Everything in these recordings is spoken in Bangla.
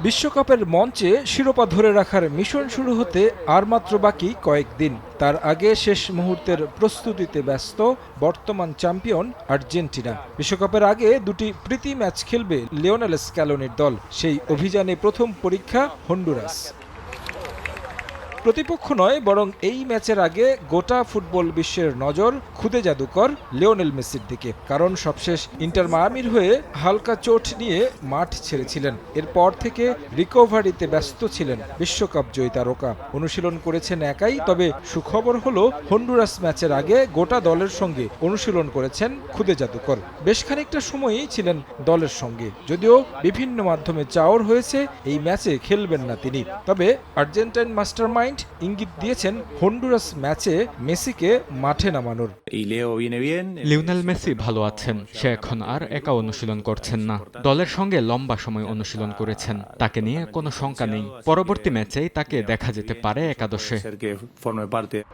বিশ্বকাপের মঞ্চে শিরোপা ধরে রাখার মিশন শুরু হতে আর মাত্র বাকি কয়েকদিন। তার আগে শেষ মুহূর্তের প্রস্তুতিতে ব্যস্ত বর্তমান চ্যাম্পিয়ন আর্জেন্টিনা। বিশ্বকাপের আগে দুটি প্রীতি ম্যাচ খেলবে লিওনেল স্ক্যালোনির দল। সেই অভিযানে প্রথম পরীক্ষা হন্ডুরাস। প্রতিপক্ষ নয়, বরং এই ম্যাচের আগে গোটা ফুটবল বিশ্বের নজর খুদে জাদুকর লিওনেল মেসির দিকে। কারণ সবশেষ ইন্টার মায়ামির হয়ে হালকা চোট নিয়ে মাঠ ছেড়েছিলেন। এরপর থেকে রিকভারিতে ব্যস্ত ছিলেন বিশ্বকাপ জয়ী তারকা। অনুশীলন করেছেন একাই, তবে সুখবর হলো হন্ডুরাস ম্যাচের আগে গোটা দলের সঙ্গে অনুশীলন করেছেন খুদে জাদুকর। বেশ খানিকটা সময়ই ছিলেন দলের সঙ্গে, যদিও বিভিন্ন মাধ্যমে চাওয়ার হয়েছে এই ম্যাচে খেলবেন না তিনি। তবে আর্জেন্টাইন মাস্টারমাইন্ড ইঙ্গিত দিয়েছেন হন্ডুরাস ম্যাচে মেসিকে মাঠে নামানোর। লিওনেল মেসি ভালো আছেন, সে এখন আর একা অনুশীলন করছেন না। দলের সঙ্গে লম্বা সময় অনুশীলন করেছেন, তাকে নিয়ে কোনো শঙ্কা নেই। পরবর্তী ম্যাচেই তাকে দেখা যেতে পারে একাদশে।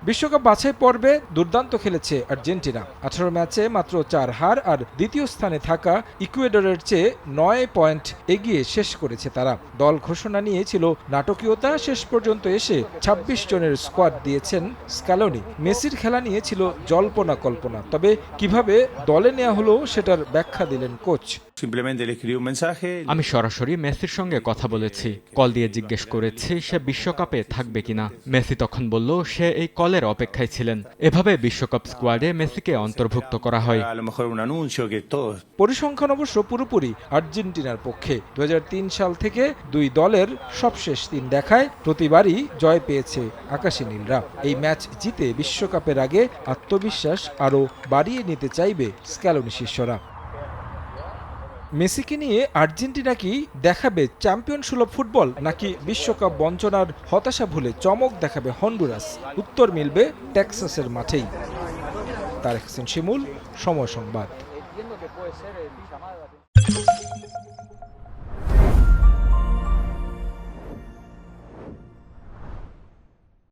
বিশ্বকাপ বাছাই পর্বে দুর্দান্ত খেলেছে আর্জেন্টিনা। 18 ম্যাচে মাত্র 4 হার আর দ্বিতীয় স্থানে থাকা ইকুয়েডরের চেয়ে 9 পয়েন্ট এগিয়ে শেষ করেছে তারা। দল ঘোষণা নিয়েছিল নাটকীয়তা, শেষ পর্যন্ত এসে 26 জনের স্কোয়াড দিয়েছেন স্ক্যালোনি। মেসির খেলা নিয়ে ছিল জল্পনা কল্পনা, তবে কিভাবে দলে নেওয়া হলো সেটার ব্যাখ্যা দিলেন কোচ। আমি সরাসরি মেসির সঙ্গে কথা বলেছি, কল দিয়ে জিজ্ঞেস করেছি সে বিশ্বকাপে থাকবে কিনা। মেসি তখন বলল সে এই কলের অপেক্ষায় ছিলেন। এভাবে বিশ্বকাপ স্কোয়াডে মেসিকে অন্তর্ভুক্ত করা হয়। পরিসংখ্যান অবশ্য পুরোপুরি আর্জেন্টিনার পক্ষে। 2003 সাল থেকে দুই দলের সবশেষ 3 দেখায় প্রতিবারই জয় পেয়েছে আকাশী নীলরা। এই ম্যাচ জিতে বিশ্বকাপের আগে আত্মবিশ্বাস আরও বাড়িয়ে নিতে চাইবে স্ক্যালোনি শিষ্যরা। মেসিকে নিয়ে আর্জেন্টিনা কি দেখাবে চ্যাম্পিয়ন সুলভ ফুটবল, নাকি বিশ্বকাপ বঞ্চনার হতাশা ভুলে চমক দেখাবে হন্ডুরাস? উত্তর মিলবে টেক্সাসের মাঠেই। তারেক হোসেন শিমুল, সময় সংবাদ।